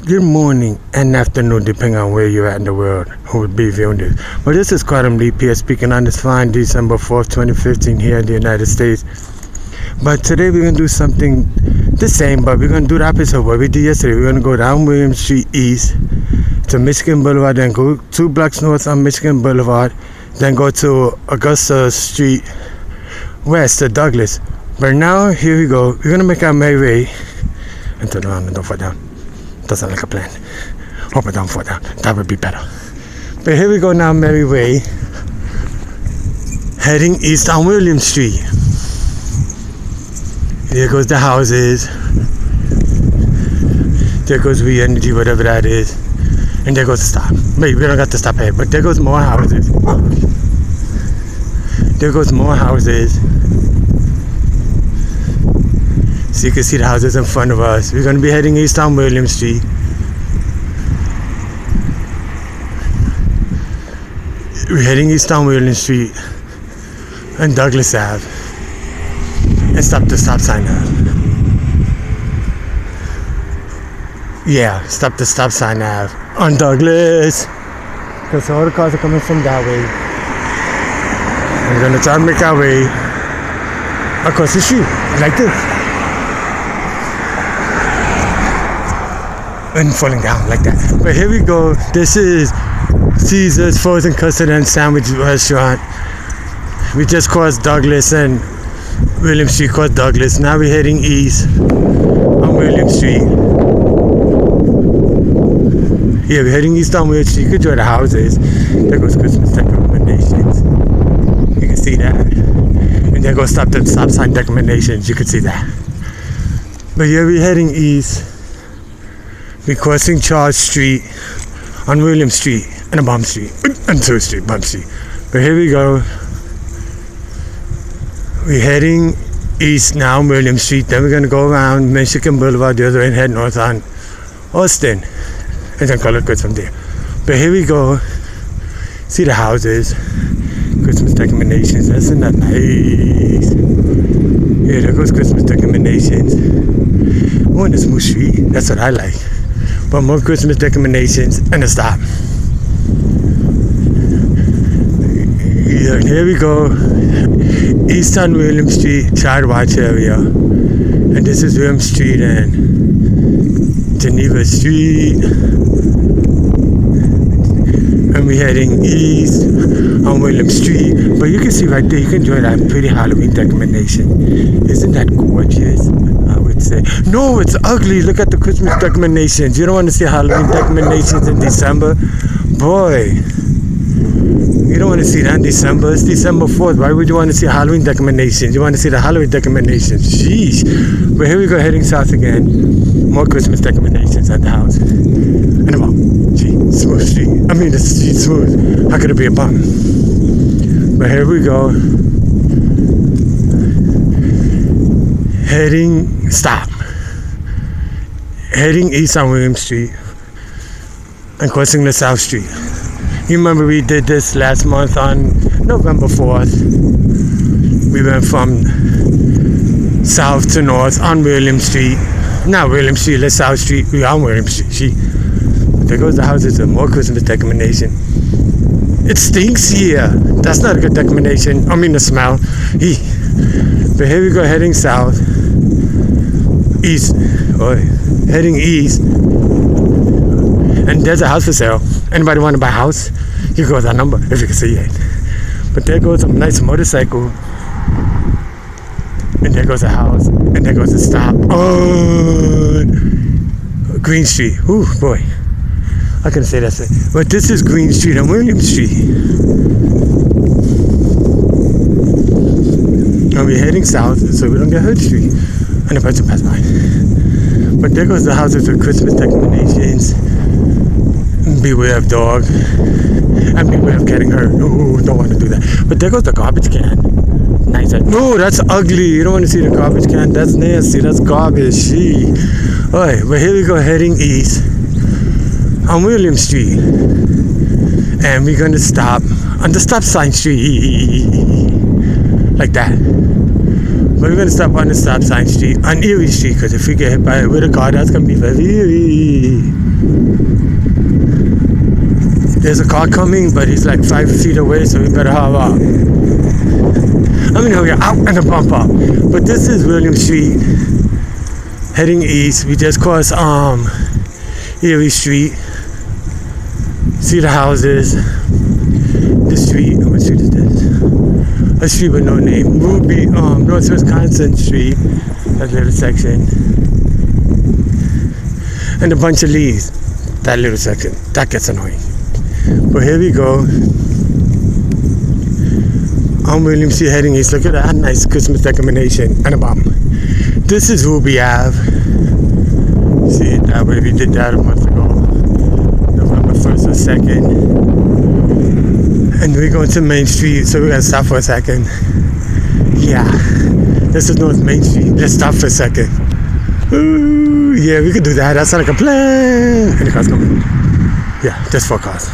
good morning and afternoon, depending on where you're at in the world who would be viewing this. But this is Quantum Lee Pierce speaking on this fine December 4th, 2015 here in the United States. But today we're going to do something the same, but we're going to do the opposite of what we did yesterday. We're going to go down William Street East to Michigan Boulevard, then go 2 blocks north on Michigan Boulevard, then go to Augusta Street West to Douglas. But now, here we go. We're going to make our merry way and turn around and don't fall down. Doesn't like a plan. Hope I don't fall down. That would be better. But here we go now, merry way, heading east on William Street. There goes the houses. There goes We Energy, whatever that is. And there goes the stop. Maybe we don't got to stop here, but there goes more houses. There goes more houses. So you can see the houses in front of us. We're going to be heading east on William Street. We're heading east on William Street and Douglas Ave. And stop the stop sign now. Yeah, stop the stop sign now on Douglas. Because all the cars are coming from that way. We're going to try and make our way across the street like this. And falling down like that. But here we go. This is Caesar's Frozen Custard and Sandwich Restaurant. We just crossed Douglas and William Street, crossed Douglas. Now we're heading east on William Street. Yeah, we're heading east on William Street. You can enjoy the houses. There goes Christmas recommendations. You can see that. And there goes stop sign recommendations. You can see that. But yeah, we're heading east. We're crossing Charles Street on William Street and a Bump Street and 2nd Street, Bump Street. But here we go. We're heading east now on William Street. Then we're going to go around Michigan Boulevard the other way and head north on Austin. And then color goods from there. But here we go. See the houses. Christmas recommendations. Isn't that nice? Yeah, there goes Christmas recommendations. Oh, and a smooth street. That's what I like. But more Christmas recommendations and a stop. Yeah, here we go. East on William Street, Child Watch area. And this is William Street and Geneva Street. And we're heading east on William Street. But you can see right there, you can enjoy that pretty Halloween recommendation. Isn't that gorgeous? I would say. No, it's ugly. Look at the Christmas recommendations. You don't want to see Halloween recommendations in December? Boy. You don't want to see that in December. It's December 4th. Why would you want to see Halloween recommendations? You want to see the Halloween recommendations. Sheesh. But here we go, heading south again. More Christmas recommendations at the house. And a bum. Gee, smooth street. I mean, the street smooth. How could it be a bum? But here we go. Heading east on William Street and crossing the South Street. You remember we did this last month on November 4th. We went from south to north on William Street. Not William Street, let's South Street. We're on William Street. There goes the houses and more Christmas recommendation. It stinks here. That's not a good recommendation. I mean the smell. But here we go, heading south. East. Heading east. And there's a house for sale. Anybody want to buy a house? You go with that number if you can see it. But there goes a nice motorcycle. And there goes a house. And there goes a stop on Green Street. Ooh, boy. I couldn't say that's it. But this is Green Street and William Street. And we're heading south so we don't get Hood Street. And a person passed by. But there goes the houses with Christmas recommendations. Beware of dog. And beware of getting hurt. No, don't want to do that. But there goes the garbage can. Nice. No, that's ugly. You don't want to see the garbage can. That's nasty. That's garbage. Alright, but here we go, heading east on William Street. And we're going to stop on the stop sign street. Like that. But we're going to stop on the stop sign street on Erie Street. Because if we get hit by it with a car, that's going to be very eerie. There's a car coming, but he's like 5 feet away, so we better hurry up. We're out and a bumper. But this is William Street, heading east. We just crossed Erie Street. See the houses. The street. What street is this? A street with no name. Ruby, North Wisconsin Street. That little section. And a bunch of leaves. That little section. That gets annoying. But here we go. I'm William Street heading east. Look at that nice Christmas decoration and a bomb. This is Ruby Ave. See it that way. We did that a month ago. November 1st or 2nd. And we're going to Main Street, so we gotta stop for a second. Yeah. This is North Main Street. Let's stop for a second. Ooh, yeah, we could do that. That's like a plan. Any cars coming? Yeah, just 4 cars.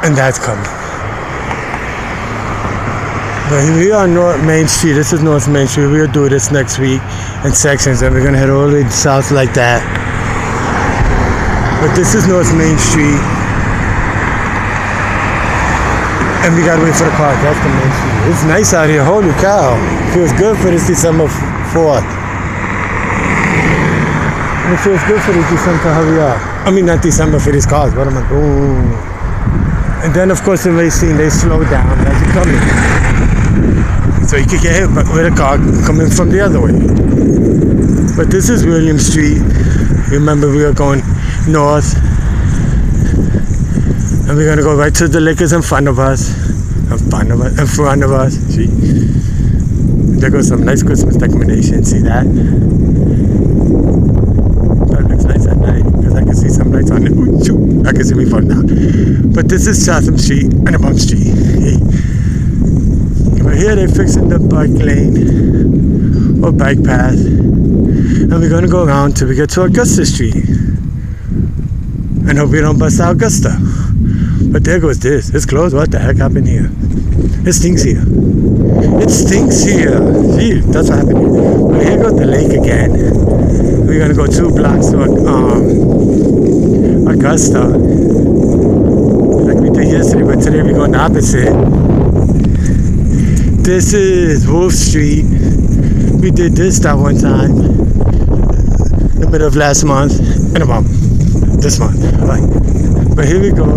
And that's coming. But we are on North Main Street. This is North Main Street. We'll do this next week in sections, and we're gonna head all the way south like that. But this is North Main Street. And we gotta wait for the car. That's the Main Street. It's nice out here. Holy cow. Feels good for this December 4th. It feels good for this December to hurry up. Not December for these cars. What am I doing? And then, of course, in Racine, they slow down as you come in. So you can get hit with a car coming from the other way. But this is William Street. Remember, we are going north. And we're going to go right to the Lakers in front of us. In front of us. See? There goes some nice Christmas decoration. See that? That looks nice at night. Because I can see some lights on it. Ooh, shoot. I can see me falling down. But this is Chatham Street and a Bump Street. Hey. But here they're fixing the bike lane or bike path. And we're going to go around till we get to Augusta Street. And hope we don't bust out Augusta. But there goes this. It's closed. What the heck happened here? It stinks here. It stinks here. See, that's what happened here. But here goes the lake again. We're going to go 2 blocks to Augusta. Like we did yesterday, but today we're going the opposite. This is Wolf Street. We did this that one time. In the middle of last month. And about this month. Right. But here we go.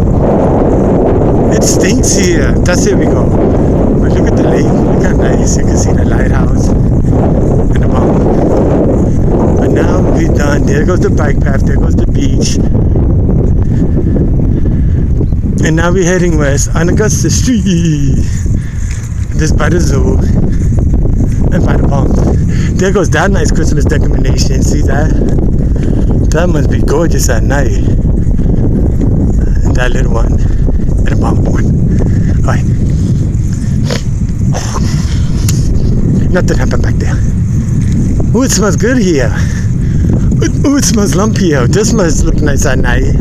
It stinks here. That's here we go. But look at the lake. Look how nice. You can see the lighthouse and the mountain. But now we're done. There goes the bike path. There goes the beach. And now we're heading west on Augusta Street. This by the zoo and by the pump. There goes that nice Christmas decoration. See that? That must be gorgeous at night. And that little one and the bump one. Alright. Nothing happened back there. Ooh, it smells good here. Ooh, it smells lumpy here. This must look nice at night.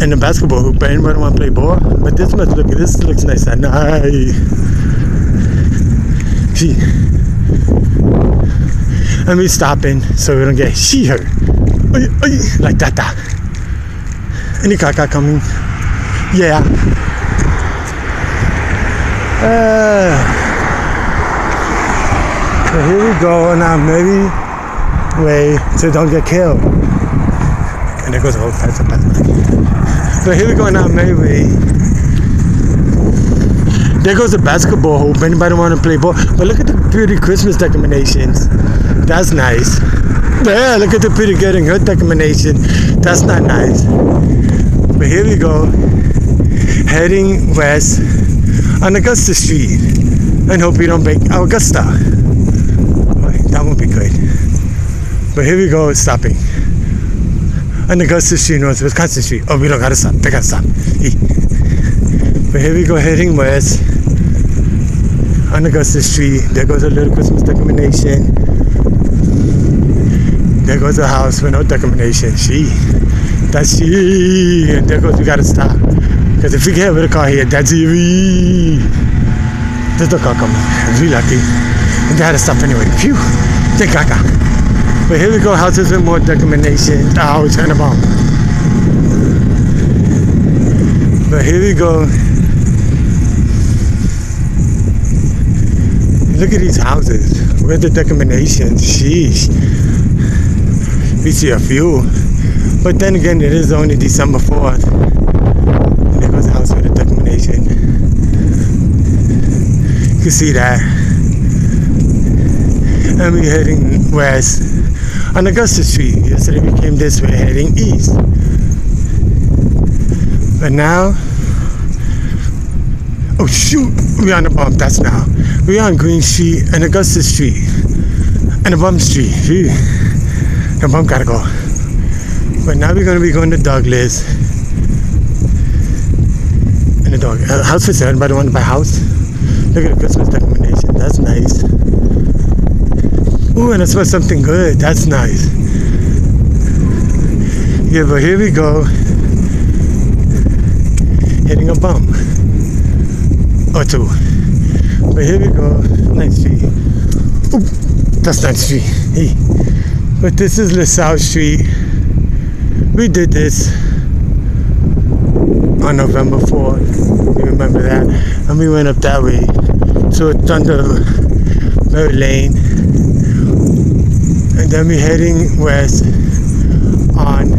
And the basketball hoop, but anybody want to play ball? But this looks nice at night. See? And we stopping so we don't get hurt. Like that. Any car coming? Yeah. So here we go on our merry way so don't get killed. And there goes the whole pass. So here we go on our merry way. There goes the basketball hoop. Anybody want to play ball? But look at the pretty Christmas decorations. That's nice. Yeah, look at the pretty getting hurt decoration. That's not nice. But here we go. Heading west on Augusta Street. And hope we don't break Augusta. That won't be good. But here we go, stopping. On Augusta Street, North Wisconsin Street. Oh, we don't gotta stop. They gotta stop. But here we go, heading west on Augusta Street. There goes a little Christmas decoration. There goes a house with no decoration. That's she. And there goes, we gotta stop. Because if we get with a car here, that's eerie. There's no car coming. We're lucky. And they had to stop anyway. Phew. Thank God. But here we go, houses with more documentation. I was trying to bomb. But here we go. Look at these houses. Where's the documentation? Sheesh. We see a few. But then again, it is only December 4th. And there goes the house with the documentation. You can see that. And we're heading west on Augusta Street. Yesterday we came this way, heading east. But now, oh shoot, we're on the bump, that's now. We're on Green Street and Augusta Street. And the bump street. The bump gotta go. But now we're gonna be going to Douglas. And the dog, house for sale, anybody want to buy a house? Look at the Christmas documentation, that's nice. Ooh, and I smell something good, that's nice. Yeah, but here we go. Hitting a bump. Or two. But here we go, nice street. Ooh, that's not street. Hey. But this is LaSalle Street. We did this on November 4th. You remember that? And we went up that way. So Thunderbird Lane. And then we're heading west on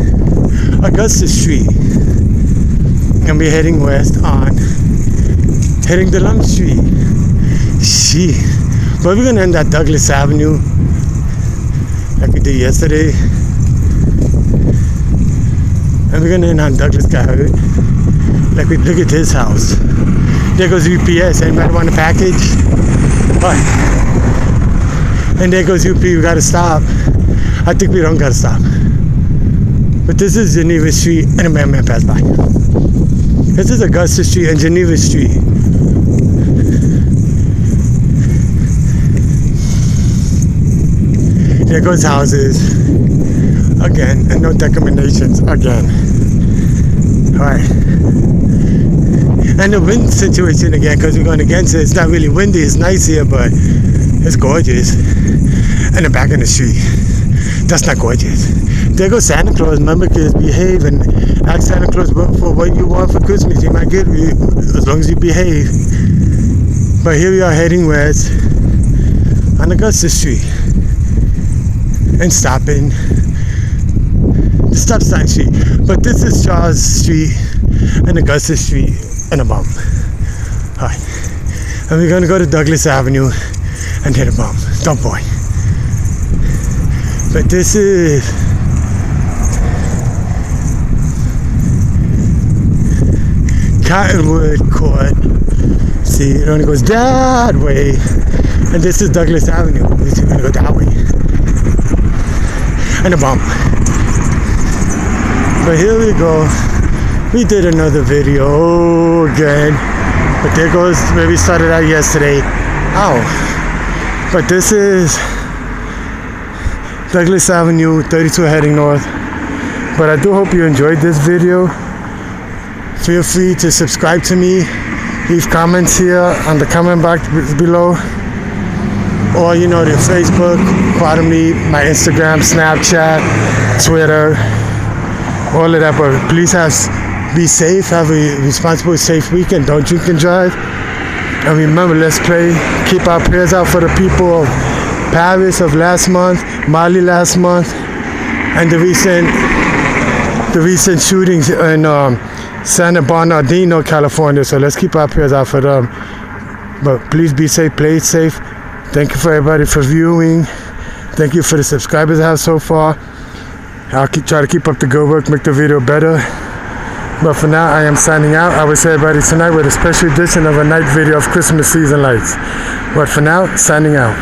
Augusta Street. And we're heading west on heading DeLong Street. But we're gonna end at Douglas Avenue like we did yesterday. And we're gonna end on Douglas Garrett. Like we look at this house. There goes UPS. Anybody want a package? What? And there goes UP. We gotta stop. I think we don't gotta stop. But this is Geneva Street and a man passed by. This is Augusta Street and Geneva Street. There goes houses again, and no recommendations again. Alright. And the wind situation again, because we're going against it. It's not really windy, it's nice here, but it's gorgeous. And the back of the street, that's not gorgeous. There goes Santa Claus. Remember, kids, behave and ask Santa Claus for what you want for Christmas. You might get it as long as you behave. But here we are heading west on Augusta Street. And stopping the stop sign street. But this is Charles Street and Augusta Street and a bump. Alright. And we're gonna go to Douglas Avenue and hit a bump. Don't boy. But this is Cottonwood Court. See, it only goes that way. And this is Douglas Avenue. We're gonna go that way. And a bump. But here we go. We did another video again. But there goes where we started out yesterday. Ow. But this is Douglas Avenue, 32 heading north. But I do hope you enjoyed this video. Feel free to subscribe to me. Leave comments here on the comment box below. Or, you know, the Facebook, follow me, my Instagram, Snapchat, Twitter, all of that. But please be safe, have a responsible, safe weekend. Don't drink and drive. And remember, let's pray. Keep our prayers out for the people of Paris of last month, Mali last month, and the recent shootings in Santa Bernardino, California. So let's keep our prayers out for them. But please be safe, play it safe. Thank you for everybody for viewing. Thank you for the subscribers I have so far. I'll try to keep up the good work, make the video better. But for now, I am signing out. I will see everybody tonight with a special edition of a night video of Christmas season lights. But for now, signing out.